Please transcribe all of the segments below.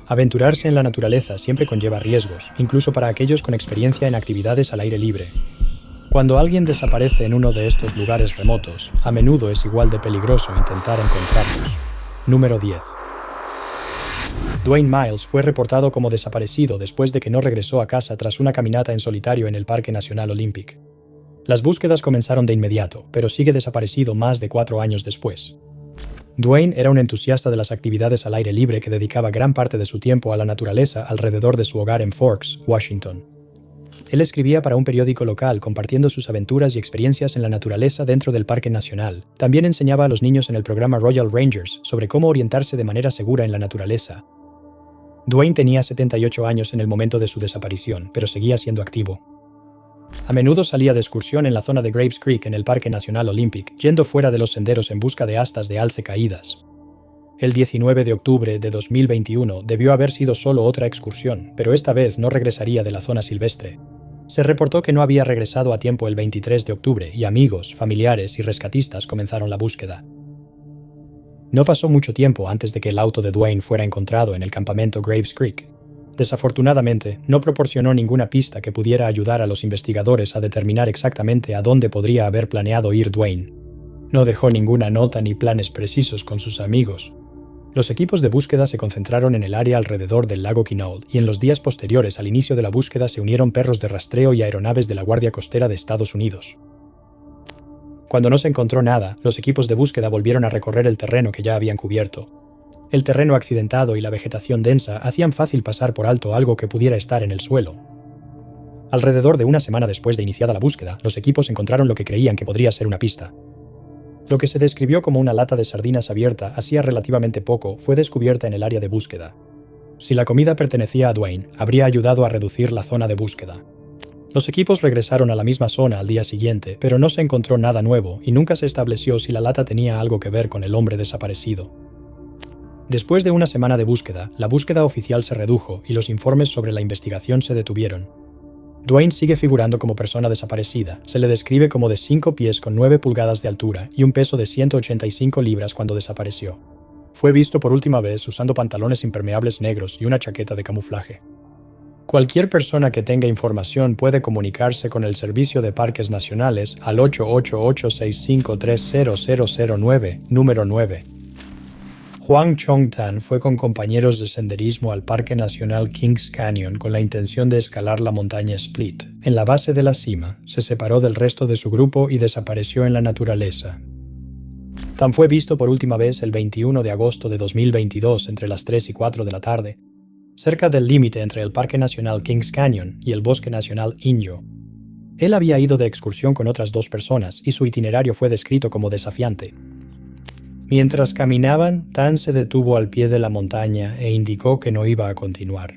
Aventurarse en la naturaleza siempre conlleva riesgos, incluso para aquellos con experiencia en actividades al aire libre. Cuando alguien desaparece en uno de estos lugares remotos, a menudo es igual de peligroso intentar encontrarlos. Número 10. Duane Miles fue reportado como desaparecido después de que no regresó a casa tras una caminata en solitario en el Parque Nacional Olympic. Las búsquedas comenzaron de inmediato, pero sigue desaparecido más de 4 años después. Duane era un entusiasta de las actividades al aire libre que dedicaba gran parte de su tiempo a la naturaleza alrededor de su hogar en Forks, Washington. Él escribía para un periódico local compartiendo sus aventuras y experiencias en la naturaleza dentro del Parque Nacional. También enseñaba a los niños en el programa Royal Rangers sobre cómo orientarse de manera segura en la naturaleza. Duane tenía 78 años en el momento de su desaparición, pero seguía siendo activo. A menudo salía de excursión en la zona de Graves Creek en el Parque Nacional Olympic, yendo fuera de los senderos en busca de astas de alce caídas. El 19 de octubre de 2021 debió haber sido solo otra excursión, pero esta vez no regresaría de la zona silvestre. Se reportó que no había regresado a tiempo el 23 de octubre y amigos, familiares y rescatistas comenzaron la búsqueda. No pasó mucho tiempo antes de que el auto de Duane fuera encontrado en el campamento Graves Creek. Desafortunadamente, no proporcionó ninguna pista que pudiera ayudar a los investigadores a determinar exactamente a dónde podría haber planeado ir Duane. No dejó ninguna nota ni planes precisos con sus amigos. Los equipos de búsqueda se concentraron en el área alrededor del lago Quinault y en los días posteriores al inicio de la búsqueda se unieron perros de rastreo y aeronaves de la Guardia Costera de Estados Unidos. Cuando no se encontró nada, los equipos de búsqueda volvieron a recorrer el terreno que ya habían cubierto. El terreno accidentado y la vegetación densa hacían fácil pasar por alto algo que pudiera estar en el suelo. Alrededor de una semana después de iniciada la búsqueda, los equipos encontraron lo que creían que podría ser una pista. Lo que se describió como una lata de sardinas abierta hacía relativamente poco fue descubierta en el área de búsqueda. Si la comida pertenecía a Duane, habría ayudado a reducir la zona de búsqueda. Los equipos regresaron a la misma zona al día siguiente, pero no se encontró nada nuevo y nunca se estableció si la lata tenía algo que ver con el hombre desaparecido. Después de una semana de búsqueda, la búsqueda oficial se redujo y los informes sobre la investigación se detuvieron. Duane sigue figurando como persona desaparecida. Se le describe como de 5 pies con 9 pulgadas de altura y un peso de 185 libras cuando desapareció. Fue visto por última vez usando pantalones impermeables negros y una chaqueta de camuflaje. Cualquier persona que tenga información puede comunicarse con el Servicio de Parques Nacionales al 888-653-0009, número 9. Huang Chong-tan fue con compañeros de senderismo al Parque Nacional Kings Canyon con la intención de escalar la montaña Split. En la base de la cima, se separó del resto de su grupo y desapareció en la naturaleza. Tan fue visto por última vez el 21 de agosto de 2022 entre las 3 y 4 de la tarde, cerca del límite entre el Parque Nacional Kings Canyon y el Bosque Nacional Inyo. Él había ido de excursión con otras 2 personas y su itinerario fue descrito como desafiante. Mientras caminaban, Tan se detuvo al pie de la montaña e indicó que no iba a continuar.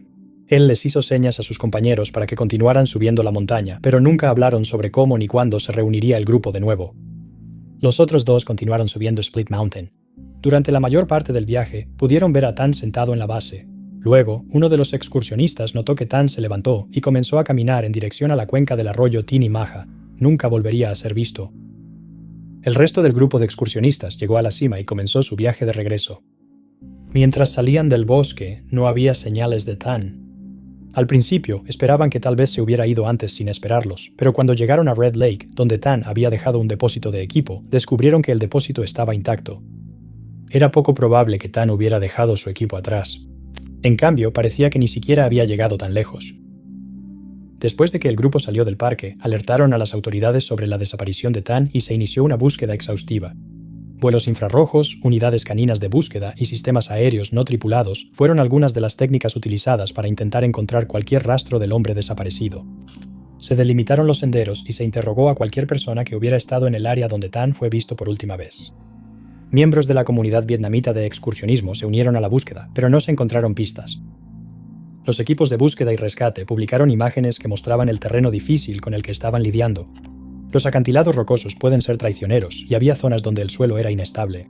Él les hizo señas a sus compañeros para que continuaran subiendo la montaña, pero nunca hablaron sobre cómo ni cuándo se reuniría el grupo de nuevo. Los otros 2 continuaron subiendo Split Mountain. Durante la mayor parte del viaje, pudieron ver a Tan sentado en la base. Luego, uno de los excursionistas notó que Tan se levantó y comenzó a caminar en dirección a la cuenca del arroyo Tinimaja. Nunca volvería a ser visto. El resto del grupo de excursionistas llegó a la cima y comenzó su viaje de regreso. Mientras salían del bosque, no había señales de Tan. Al principio, esperaban que tal vez se hubiera ido antes sin esperarlos, pero cuando llegaron a Red Lake, donde Tan había dejado un depósito de equipo, descubrieron que el depósito estaba intacto. Era poco probable que Tan hubiera dejado su equipo atrás. En cambio, parecía que ni siquiera había llegado tan lejos. Después de que el grupo salió del parque, alertaron a las autoridades sobre la desaparición de Tan y se inició una búsqueda exhaustiva. Vuelos infrarrojos, unidades caninas de búsqueda y sistemas aéreos no tripulados fueron algunas de las técnicas utilizadas para intentar encontrar cualquier rastro del hombre desaparecido. Se delimitaron los senderos y se interrogó a cualquier persona que hubiera estado en el área donde Tan fue visto por última vez. Miembros de la comunidad vietnamita de excursionismo se unieron a la búsqueda, pero no se encontraron pistas. Los equipos de búsqueda y rescate publicaron imágenes que mostraban el terreno difícil con el que estaban lidiando. Los acantilados rocosos pueden ser traicioneros y había zonas donde el suelo era inestable.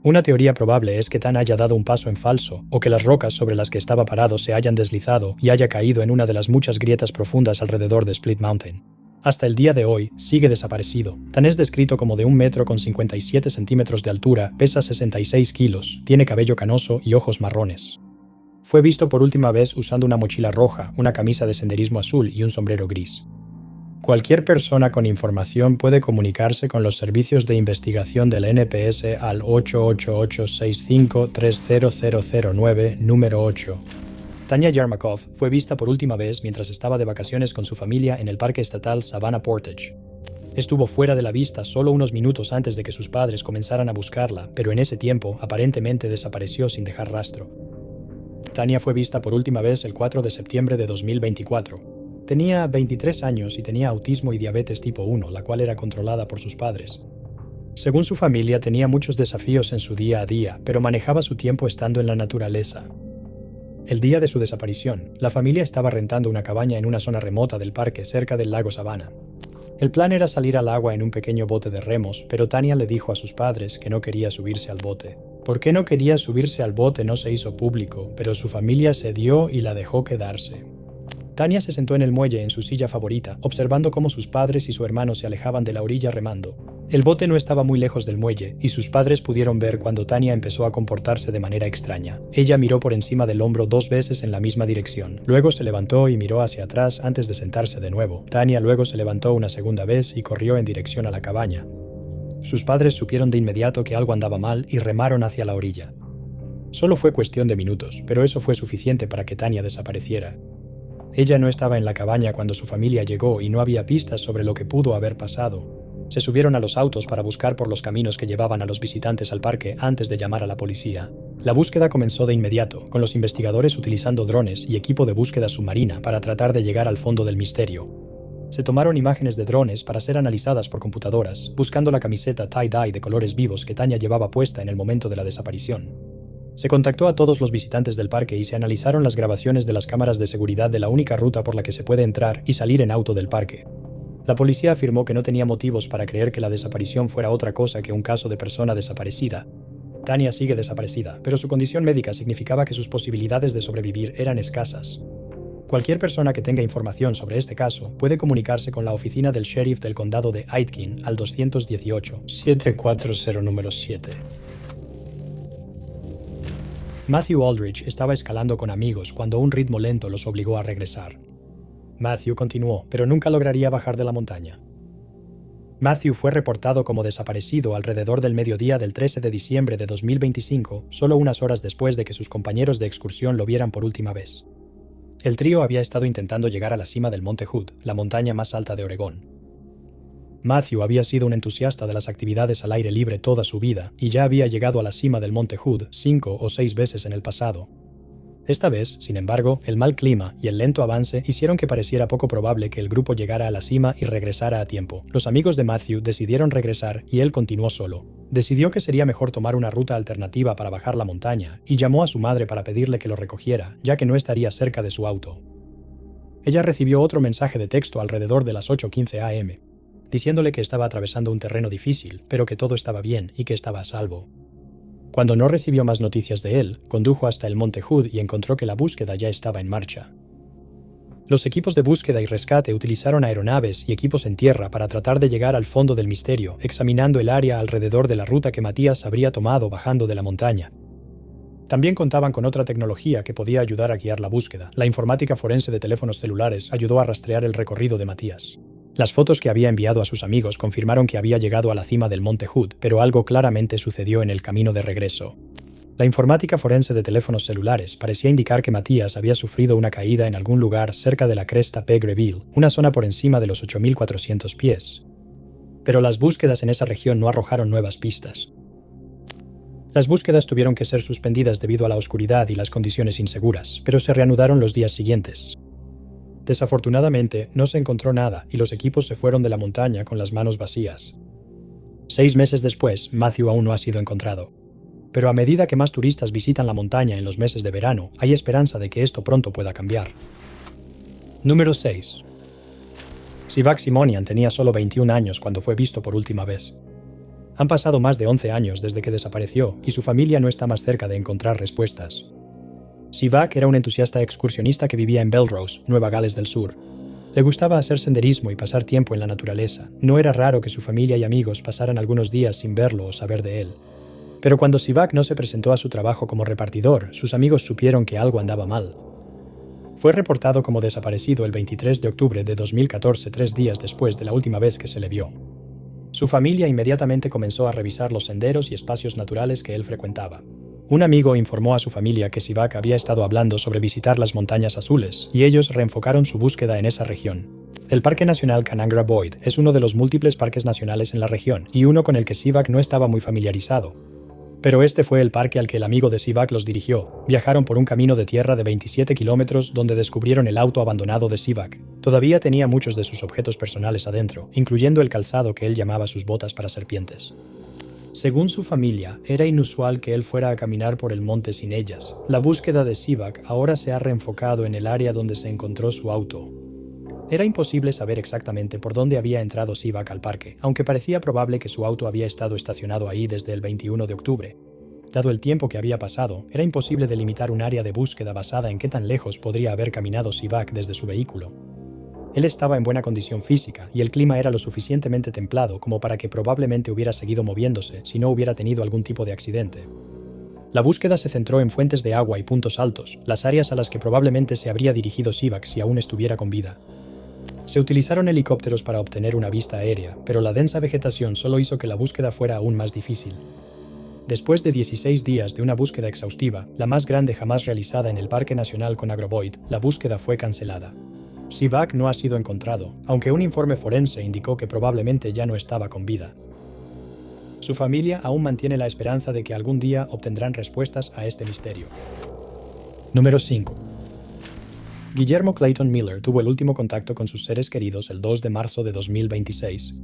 Una teoría probable es que Tan haya dado un paso en falso o que las rocas sobre las que estaba parado se hayan deslizado y haya caído en una de las muchas grietas profundas alrededor de Split Mountain. Hasta el día de hoy, sigue desaparecido. Tan es descrito como de 1 metro con 57 centímetros de altura, pesa 66 kilos, tiene cabello canoso y ojos marrones. fue visto por última vez usando una mochila roja, una camisa de senderismo azul y un sombrero gris. Cualquier persona con información puede comunicarse con los servicios de investigación del NPS al 888-65-30009, número 8. Tanya Yarmakov fue vista por última vez mientras estaba de vacaciones con su familia en el Parque Estatal Savannah Portage. Estuvo fuera de la vista solo unos minutos antes de que sus padres comenzaran a buscarla, pero en ese tiempo aparentemente desapareció sin dejar rastro. Tanya fue vista por última vez el 4 de septiembre de 2024. Tenía 23 años y tenía autismo y diabetes tipo 1, la cual era controlada por sus padres. Según su familia, tenía muchos desafíos en su día a día, pero manejaba su tiempo estando en la naturaleza. El día de su desaparición, la familia estaba rentando una cabaña en una zona remota del parque cerca del lago Savannah. El plan era salir al agua en un pequeño bote de remos, pero Tanya le dijo a sus padres que no quería subirse al bote. ¿Por qué no quería subirse al bote? No se hizo público, pero su familia cedió y la dejó quedarse. Tanya se sentó en el muelle en su silla favorita, observando cómo sus padres y su hermano se alejaban de la orilla remando. El bote no estaba muy lejos del muelle, y sus padres pudieron ver cuando Tanya empezó a comportarse de manera extraña. Ella miró por encima del hombro 2 veces en la misma dirección. Luego se levantó y miró hacia atrás antes de sentarse de nuevo. Tanya luego se levantó una segunda vez y corrió en dirección a la cabaña. Sus padres supieron de inmediato que algo andaba mal y remaron hacia la orilla. Solo fue cuestión de minutos, pero eso fue suficiente para que Tanya desapareciera. Ella no estaba en la cabaña cuando su familia llegó y no había pistas sobre lo que pudo haber pasado. Se subieron a los autos para buscar por los caminos que llevaban a los visitantes al parque antes de llamar a la policía. La búsqueda comenzó de inmediato, con los investigadores utilizando drones y equipo de búsqueda submarina para tratar de llegar al fondo del misterio. Se tomaron imágenes de drones para ser analizadas por computadoras, buscando la camiseta tie-dye de colores vivos que Tanya llevaba puesta en el momento de la desaparición. Se contactó a todos los visitantes del parque y se analizaron las grabaciones de las cámaras de seguridad de la única ruta por la que se puede entrar y salir en auto del parque. La policía afirmó que no tenía motivos para creer que la desaparición fuera otra cosa que un caso de persona desaparecida. Tanya sigue desaparecida, pero su condición médica significaba que sus posibilidades de sobrevivir eran escasas. Cualquier persona que tenga información sobre este caso puede comunicarse con la oficina del sheriff del condado de Aitkin al 218-740 número 7. Matthew Aldridge estaba escalando con amigos cuando un ritmo lento los obligó a regresar. Matthew continuó, pero nunca lograría bajar de la montaña. Matthew fue reportado como desaparecido alrededor del mediodía del 13 de diciembre de 2025, solo unas horas después de que sus compañeros de excursión lo vieran por última vez. El trío había estado intentando llegar a la cima del Monte Hood, la montaña más alta de Oregón. Matthew había sido un entusiasta de las actividades al aire libre toda su vida y ya había llegado a la cima del Monte Hood 5 o 6 veces en el pasado. Esta vez, sin embargo, el mal clima y el lento avance hicieron que pareciera poco probable que el grupo llegara a la cima y regresara a tiempo. Los amigos de Matthew decidieron regresar y él continuó solo. Decidió que sería mejor tomar una ruta alternativa para bajar la montaña y llamó a su madre para pedirle que lo recogiera, ya que no estaría cerca de su auto. Ella recibió otro mensaje de texto alrededor de las 8:15 am. Diciéndole que estaba atravesando un terreno difícil, pero que todo estaba bien y que estaba a salvo. Cuando no recibió más noticias de él, condujo hasta el Monte Hood y encontró que la búsqueda ya estaba en marcha. Los equipos de búsqueda y rescate utilizaron aeronaves y equipos en tierra para tratar de llegar al fondo del misterio, examinando el área alrededor de la ruta que Matías habría tomado bajando de la montaña. También contaban con otra tecnología que podía ayudar a guiar la búsqueda. La informática forense de teléfonos celulares ayudó a rastrear el recorrido de Matías. Las fotos que había enviado a sus amigos confirmaron que había llegado a la cima del Monte Hood, pero algo claramente sucedió en el camino de regreso. La informática forense de teléfonos celulares parecía indicar que Matías había sufrido una caída en algún lugar cerca de la cresta Pegreville, una zona por encima de los 8.400 pies. Pero las búsquedas en esa región no arrojaron nuevas pistas. Las búsquedas tuvieron que ser suspendidas debido a la oscuridad y las condiciones inseguras, pero se reanudaron los días siguientes. Desafortunadamente, no se encontró nada y los equipos se fueron de la montaña con las manos vacías. 6 meses después, Matthew aún no ha sido encontrado. Pero a medida que más turistas visitan la montaña en los meses de verano, hay esperanza de que esto pronto pueda cambiar. Número 6. Sivak Simonian tenía solo 21 años cuando fue visto por última vez. Han pasado más de 11 años desde que desapareció y su familia no está más cerca de encontrar respuestas. Sivak era un entusiasta excursionista que vivía en Belrose, Nueva Gales del Sur. Le gustaba hacer senderismo y pasar tiempo en la naturaleza. No era raro que su familia y amigos pasaran algunos días sin verlo o saber de él. Pero cuando Sivak no se presentó a su trabajo como repartidor, sus amigos supieron que algo andaba mal. Fue reportado como desaparecido el 23 de octubre de 2014, 3 días después de la última vez que se le vio. Su familia inmediatamente comenzó a revisar los senderos y espacios naturales que él frecuentaba. Un amigo informó a su familia que Sivak había estado hablando sobre visitar las Montañas Azules, y ellos reenfocaron su búsqueda en esa región. El Parque Nacional Kanangra Boyd es uno de los múltiples parques nacionales en la región, y uno con el que Sivak no estaba muy familiarizado. Pero este fue el parque al que el amigo de Sivak los dirigió. Viajaron por un camino de tierra de 27 kilómetros donde descubrieron el auto abandonado de Sivak. Todavía tenía muchos de sus objetos personales adentro, incluyendo el calzado que él llamaba sus botas para serpientes. Según su familia, era inusual que él fuera a caminar por el monte sin ellas. La búsqueda de Sivak ahora se ha reenfocado en el área donde se encontró su auto. Era imposible saber exactamente por dónde había entrado Sivak al parque, aunque parecía probable que su auto había estado estacionado ahí desde el 21 de octubre. Dado el tiempo que había pasado, era imposible delimitar un área de búsqueda basada en qué tan lejos podría haber caminado Sivak desde su vehículo. Él estaba en buena condición física y el clima era lo suficientemente templado como para que probablemente hubiera seguido moviéndose si no hubiera tenido algún tipo de accidente. La búsqueda se centró en fuentes de agua y puntos altos, las áreas a las que probablemente se habría dirigido Sivak si aún estuviera con vida. Se utilizaron helicópteros para obtener una vista aérea, pero la densa vegetación solo hizo que la búsqueda fuera aún más difícil. Después de 16 días de una búsqueda exhaustiva, la más grande jamás realizada en el Parque Nacional Kanangra Boyd, la búsqueda fue cancelada. Sivak no ha sido encontrado, aunque un informe forense indicó que probablemente ya no estaba con vida. Su familia aún mantiene la esperanza de que algún día obtendrán respuestas a este misterio. Número 5. Guillermo Clayton Miller tuvo el último contacto con sus seres queridos el 2 de marzo de 2026.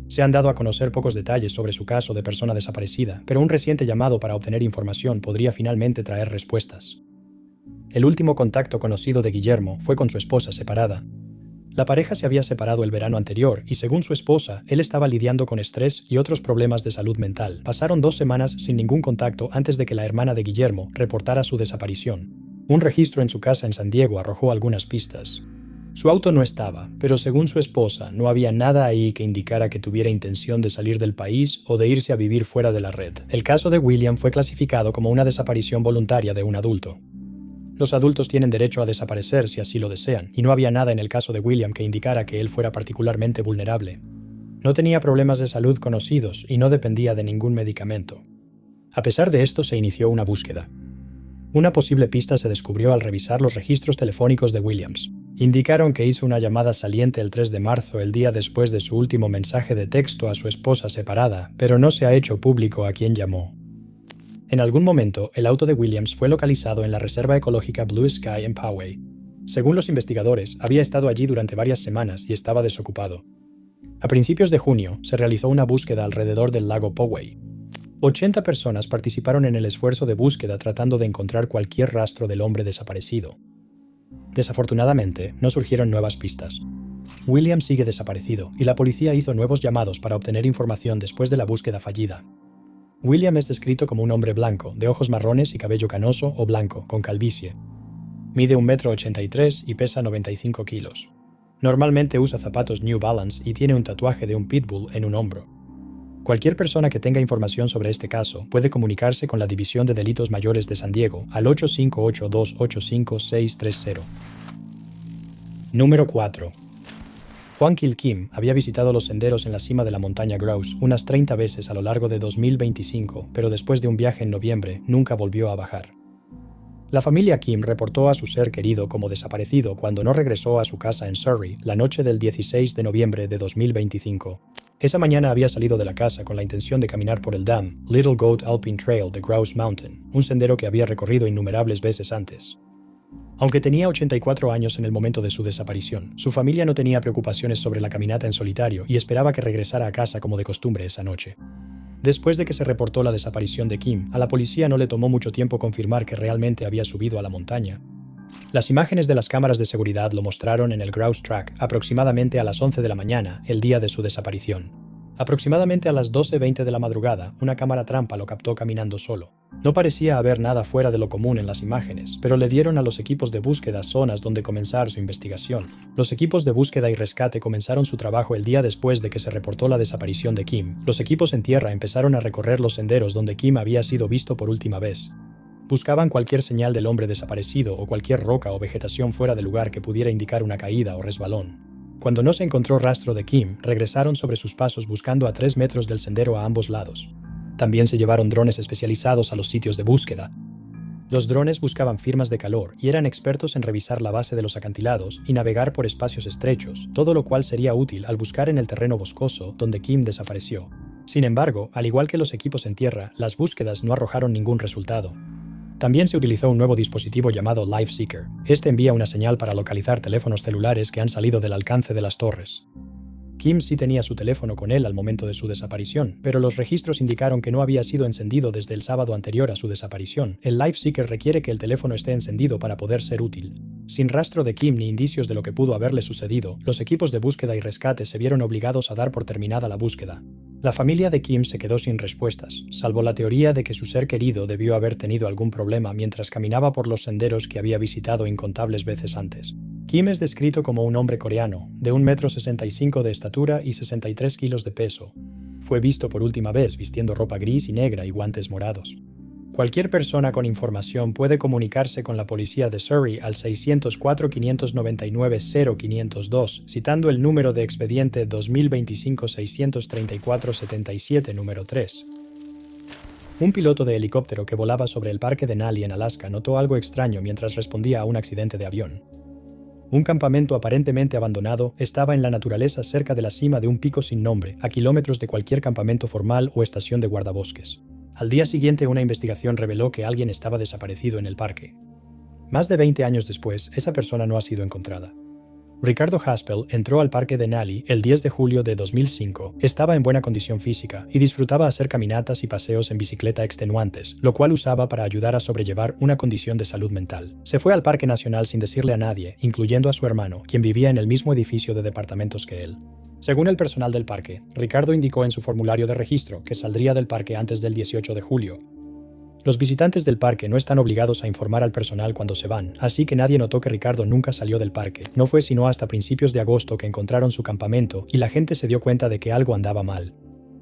Se han dado a conocer pocos detalles sobre su caso de persona desaparecida, pero un reciente llamado para obtener información podría finalmente traer respuestas. El último contacto conocido de Guillermo fue con su esposa separada. La pareja se había separado el verano anterior y, según su esposa, él estaba lidiando con estrés y otros problemas de salud mental. Pasaron 2 semanas sin ningún contacto antes de que la hermana de Guillermo reportara su desaparición. Un registro en su casa en San Diego arrojó algunas pistas. Su auto no estaba, pero según su esposa, no había nada ahí que indicara que tuviera intención de salir del país o de irse a vivir fuera de la red. El caso de William fue clasificado como una desaparición voluntaria de un adulto. Los adultos tienen derecho a desaparecer si así lo desean, y no había nada en el caso de William que indicara que él fuera particularmente vulnerable. No tenía problemas de salud conocidos y no dependía de ningún medicamento. A pesar de esto, se inició una búsqueda. Una posible pista se descubrió al revisar los registros telefónicos de Williams. Indicaron que hizo una llamada saliente el 3 de marzo, el día después de su último mensaje de texto a su esposa separada, pero no se ha hecho público a quién llamó. En algún momento, el auto de Williams fue localizado en la reserva ecológica Blue Sky en Poway. Según los investigadores, había estado allí durante varias semanas y estaba desocupado. A principios de junio, se realizó una búsqueda alrededor del lago Poway. 80 personas participaron en el esfuerzo de búsqueda tratando de encontrar cualquier rastro del hombre desaparecido. Desafortunadamente, no surgieron nuevas pistas. William sigue desaparecido y la policía hizo nuevos llamados para obtener información después de la búsqueda fallida. William es descrito como un hombre blanco, de ojos marrones y cabello canoso o blanco, con calvicie. Mide 1,83 m y pesa 95 kilos. Normalmente usa zapatos New Balance y tiene un tatuaje de un pitbull en un hombro. Cualquier persona que tenga información sobre este caso puede comunicarse con la División de Delitos Mayores de San Diego al 858-285-630. Número 4. Hwang Kil-kim había visitado los senderos en la cima de la montaña Grouse unas 30 veces a lo largo de 2025, pero después de un viaje en noviembre nunca volvió a bajar. La familia Kim reportó a su ser querido como desaparecido cuando no regresó a su casa en Surrey la noche del 16 de noviembre de 2025. Esa mañana había salido de la casa con la intención de caminar por el Dam, Little Goat Alpine Trail de Grouse Mountain, un sendero que había recorrido innumerables veces antes. Aunque tenía 84 años en el momento de su desaparición, su familia no tenía preocupaciones sobre la caminata en solitario y esperaba que regresara a casa como de costumbre esa noche. Después de que se reportó la desaparición de Kim, a la policía no le tomó mucho tiempo confirmar que realmente había subido a la montaña. Las imágenes de las cámaras de seguridad lo mostraron en el Grouse Track aproximadamente a las 11 de la mañana, el día de su desaparición. Aproximadamente a las 12:20 de la madrugada, una cámara trampa lo captó caminando solo. No parecía haber nada fuera de lo común en las imágenes, pero le dieron a los equipos de búsqueda zonas donde comenzar su investigación. Los equipos de búsqueda y rescate comenzaron su trabajo el día después de que se reportó la desaparición de Kim. Los equipos en tierra empezaron a recorrer los senderos donde Kim había sido visto por última vez. Buscaban cualquier señal del hombre desaparecido o cualquier roca o vegetación fuera de lugar que pudiera indicar una caída o resbalón. Cuando no se encontró rastro de Kim, regresaron sobre sus pasos buscando a 3 metros del sendero a ambos lados. También se llevaron drones especializados a los sitios de búsqueda. Los drones buscaban firmas de calor y eran expertos en revisar la base de los acantilados y navegar por espacios estrechos, todo lo cual sería útil al buscar en el terreno boscoso donde Kim desapareció. Sin embargo, al igual que los equipos en tierra, las búsquedas no arrojaron ningún resultado. También se utilizó un nuevo dispositivo llamado LifeSeeker. Este envía una señal para localizar teléfonos celulares que han salido del alcance de las torres. Kim sí tenía su teléfono con él al momento de su desaparición, pero los registros indicaron que no había sido encendido desde el sábado anterior a su desaparición. El LifeSeeker requiere que el teléfono esté encendido para poder ser útil. Sin rastro de Kim ni indicios de lo que pudo haberle sucedido, los equipos de búsqueda y rescate se vieron obligados a dar por terminada la búsqueda. La familia de Kim se quedó sin respuestas, salvo la teoría de que su ser querido debió haber tenido algún problema mientras caminaba por los senderos que había visitado incontables veces antes. Kim es descrito como un hombre coreano, de 1,65 m de estatura y 63 kilos de peso. Fue visto por última vez vistiendo ropa gris y negra y guantes morados. Cualquier persona con información puede comunicarse con la policía de Surrey al 604-599-0502, citando el número de expediente 2025-634-77, número 3. Un piloto de helicóptero que volaba sobre el parque Denali en Alaska notó algo extraño mientras respondía a un accidente de avión. Un campamento aparentemente abandonado estaba en la naturaleza cerca de la cima de un pico sin nombre, a kilómetros de cualquier campamento formal o estación de guardabosques. Al día siguiente, una investigación reveló que alguien estaba desaparecido en el parque. Más de 20 años después, esa persona no ha sido encontrada. Ricardo Haspel entró al parque Denali el 10 de julio de 2005. Estaba en buena condición física y disfrutaba hacer caminatas y paseos en bicicleta extenuantes, lo cual usaba para ayudar a sobrellevar una condición de salud mental. Se fue al Parque Nacional sin decirle a nadie, incluyendo a su hermano, quien vivía en el mismo edificio de departamentos que él. Según el personal del parque, Ricardo indicó en su formulario de registro que saldría del parque antes del 18 de julio. Los visitantes del parque no están obligados a informar al personal cuando se van, así que nadie notó que Ricardo nunca salió del parque. No fue sino hasta principios de agosto que encontraron su campamento y la gente se dio cuenta de que algo andaba mal.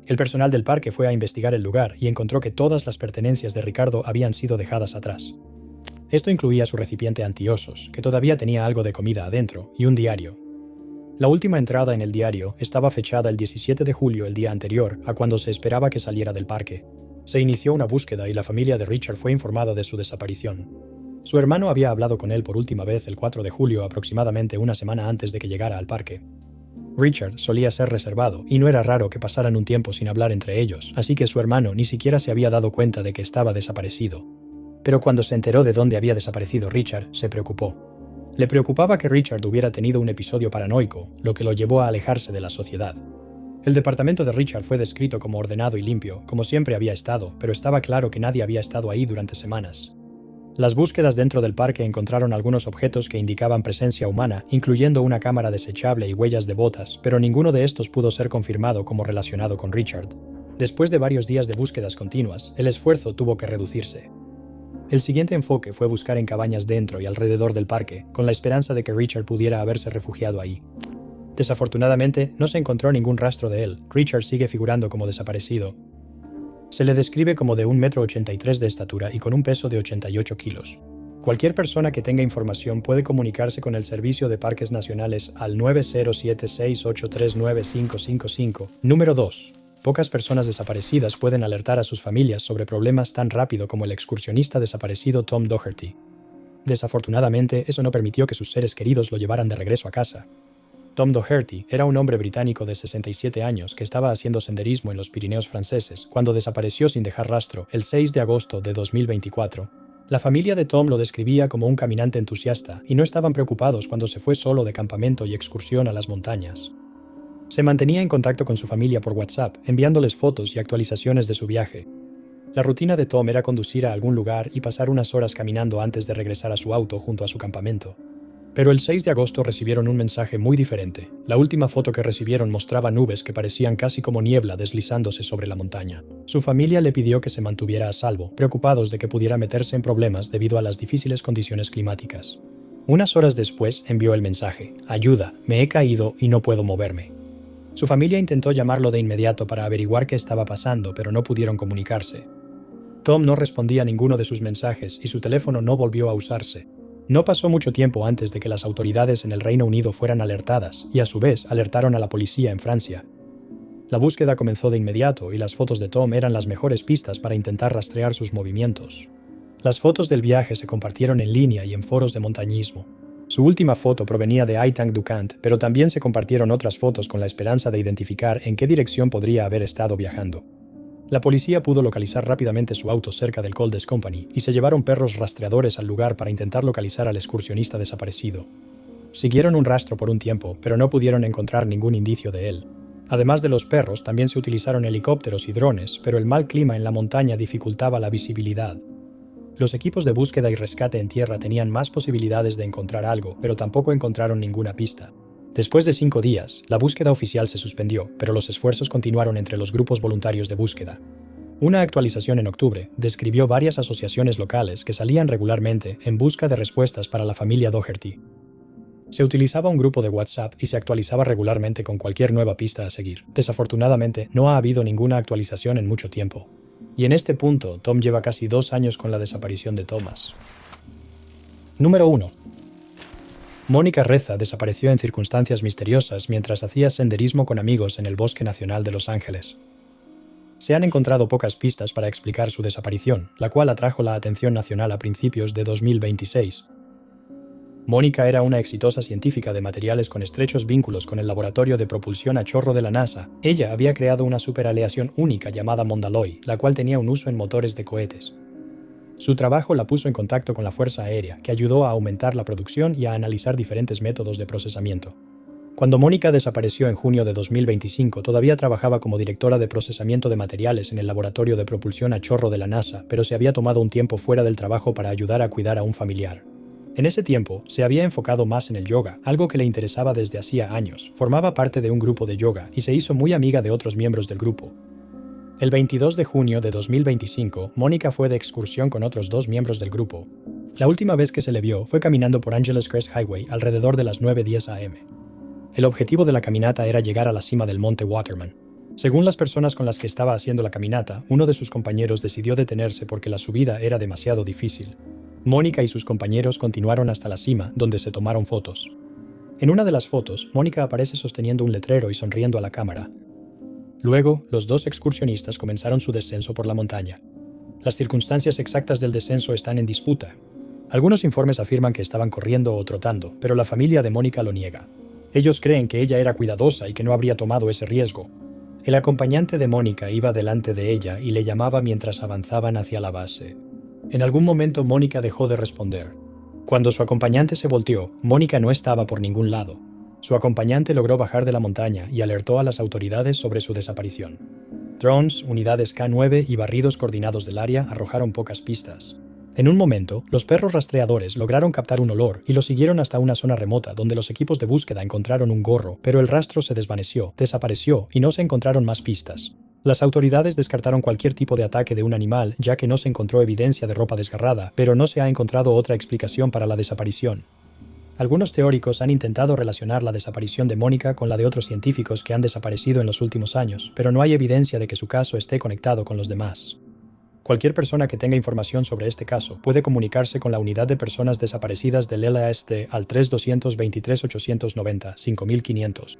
El personal del parque fue a investigar el lugar y encontró que todas las pertenencias de Ricardo habían sido dejadas atrás. Esto incluía su recipiente antiosos, que todavía tenía algo de comida adentro, y un diario. La última entrada en el diario estaba fechada el 17 de julio, el día anterior, a cuando se esperaba que saliera del parque. Se inició una búsqueda y la familia de Richard fue informada de su desaparición. Su hermano había hablado con él por última vez el 4 de julio, aproximadamente una semana antes de que llegara al parque. Richard solía ser reservado y no era raro que pasaran un tiempo sin hablar entre ellos, así que su hermano ni siquiera se había dado cuenta de que estaba desaparecido. Pero cuando se enteró de dónde había desaparecido Richard, se preocupó. Le preocupaba que Richard hubiera tenido un episodio paranoico, lo que lo llevó a alejarse de la sociedad. El departamento de Richard fue descrito como ordenado y limpio, como siempre había estado, pero estaba claro que nadie había estado ahí durante semanas. Las búsquedas dentro del parque encontraron algunos objetos que indicaban presencia humana, incluyendo una cámara desechable y huellas de botas, pero ninguno de estos pudo ser confirmado como relacionado con Richard. Después de varios días de búsquedas continuas, el esfuerzo tuvo que reducirse. El siguiente enfoque fue buscar en cabañas dentro y alrededor del parque, con la esperanza de que Richard pudiera haberse refugiado ahí. Desafortunadamente, no se encontró ningún rastro de él. Richard sigue figurando como desaparecido. Se le describe como de 1,83 m de estatura y con un peso de 88 kilos. Cualquier persona que tenga información puede comunicarse con el Servicio de Parques Nacionales al 907-683-9555. Número 2. Pocas personas desaparecidas pueden alertar a sus familias sobre problemas tan rápido como el excursionista desaparecido Tom Doherty. Desafortunadamente, eso no permitió que sus seres queridos lo llevaran de regreso a casa. Tom Doherty era un hombre británico de 67 años que estaba haciendo senderismo en los Pirineos franceses cuando desapareció sin dejar rastro el 6 de agosto de 2024. La familia de Tom lo describía como un caminante entusiasta y no estaban preocupados cuando se fue solo de campamento y excursión a las montañas. Se mantenía en contacto con su familia por WhatsApp, enviándoles fotos y actualizaciones de su viaje. La rutina de Tom era conducir a algún lugar y pasar unas horas caminando antes de regresar a su auto junto a su campamento. Pero el 6 de agosto recibieron un mensaje muy diferente. La última foto que recibieron mostraba nubes que parecían casi como niebla deslizándose sobre la montaña. Su familia le pidió que se mantuviera a salvo, preocupados de que pudiera meterse en problemas debido a las difíciles condiciones climáticas. Unas horas después envió el mensaje: «Ayuda, me he caído y no puedo moverme». Su familia intentó llamarlo de inmediato para averiguar qué estaba pasando, pero no pudieron comunicarse. Tom no respondía a ninguno de sus mensajes y su teléfono no volvió a usarse. No pasó mucho tiempo antes de que las autoridades en el Reino Unido fueran alertadas y a su vez alertaron a la policía en Francia. La búsqueda comenzó de inmediato y las fotos de Tom eran las mejores pistas para intentar rastrear sus movimientos. Las fotos del viaje se compartieron en línea y en foros de montañismo. Su última foto provenía de Haitang du Cant, pero también se compartieron otras fotos con la esperanza de identificar en qué dirección podría haber estado viajando. La policía pudo localizar rápidamente su auto cerca del Coldest Company y se llevaron perros rastreadores al lugar para intentar localizar al excursionista desaparecido. Siguieron un rastro por un tiempo, pero no pudieron encontrar ningún indicio de él. Además de los perros, también se utilizaron helicópteros y drones, pero el mal clima en la montaña dificultaba la visibilidad. Los equipos de búsqueda y rescate en tierra tenían más posibilidades de encontrar algo, pero tampoco encontraron ninguna pista. Después de 5 días, la búsqueda oficial se suspendió, pero los esfuerzos continuaron entre los grupos voluntarios de búsqueda. Una actualización en octubre describió varias asociaciones locales que salían regularmente en busca de respuestas para la familia Doherty. Se utilizaba un grupo de WhatsApp y se actualizaba regularmente con cualquier nueva pista a seguir. Desafortunadamente, no ha habido ninguna actualización en mucho tiempo. Y en este punto, Tom lleva casi 2 años con la desaparición de Thomas. Número 1. Mónica Reza desapareció en circunstancias misteriosas mientras hacía senderismo con amigos en el Bosque Nacional de Los Ángeles. Se han encontrado pocas pistas para explicar su desaparición, la cual atrajo la atención nacional a principios de 2026. Mónica era una exitosa científica de materiales con estrechos vínculos con el Laboratorio de Propulsión a Chorro de la NASA. Ella había creado una superaleación única llamada Mondaloy, la cual tenía un uso en motores de cohetes. Su trabajo la puso en contacto con la Fuerza Aérea, que ayudó a aumentar la producción y a analizar diferentes métodos de procesamiento. Cuando Mónica desapareció en junio de 2025, todavía trabajaba como directora de procesamiento de materiales en el Laboratorio de Propulsión a Chorro de la NASA, pero se había tomado un tiempo fuera del trabajo para ayudar a cuidar a un familiar. En ese tiempo, se había enfocado más en el yoga, algo que le interesaba desde hacía años. Formaba parte de un grupo de yoga y se hizo muy amiga de otros miembros del grupo. El 22 de junio de 2025, Mónica fue de excursión con otros 2 miembros del grupo. La última vez que se le vio fue caminando por Angeles Crest Highway alrededor de las 9:10 a.m. El objetivo de la caminata era llegar a la cima del monte Waterman. Según las personas con las que estaba haciendo la caminata, uno de sus compañeros decidió detenerse porque la subida era demasiado difícil. Mónica y sus compañeros continuaron hasta la cima, donde se tomaron fotos. En una de las fotos, Mónica aparece sosteniendo un letrero y sonriendo a la cámara. Luego, los 2 excursionistas comenzaron su descenso por la montaña. Las circunstancias exactas del descenso están en disputa. Algunos informes afirman que estaban corriendo o trotando, pero la familia de Mónica lo niega. Ellos creen que ella era cuidadosa y que no habría tomado ese riesgo. El acompañante de Mónica iba delante de ella y le llamaba mientras avanzaban hacia la base. En algún momento Mónica dejó de responder. Cuando su acompañante se volteó, Mónica no estaba por ningún lado. Su acompañante logró bajar de la montaña y alertó a las autoridades sobre su desaparición. Drones, unidades K-9 y barridos coordinados del área arrojaron pocas pistas. En un momento, los perros rastreadores lograron captar un olor y lo siguieron hasta una zona remota donde los equipos de búsqueda encontraron un gorro, pero el rastro se desvaneció, desapareció y no se encontraron más pistas. Las autoridades descartaron cualquier tipo de ataque de un animal, ya que no se encontró evidencia de ropa desgarrada, pero no se ha encontrado otra explicación para la desaparición. Algunos teóricos han intentado relacionar la desaparición de Mónica con la de otros científicos que han desaparecido en los últimos años, pero no hay evidencia de que su caso esté conectado con los demás. Cualquier persona que tenga información sobre este caso puede comunicarse con la Unidad de Personas Desaparecidas del LASD al 3223-890-5500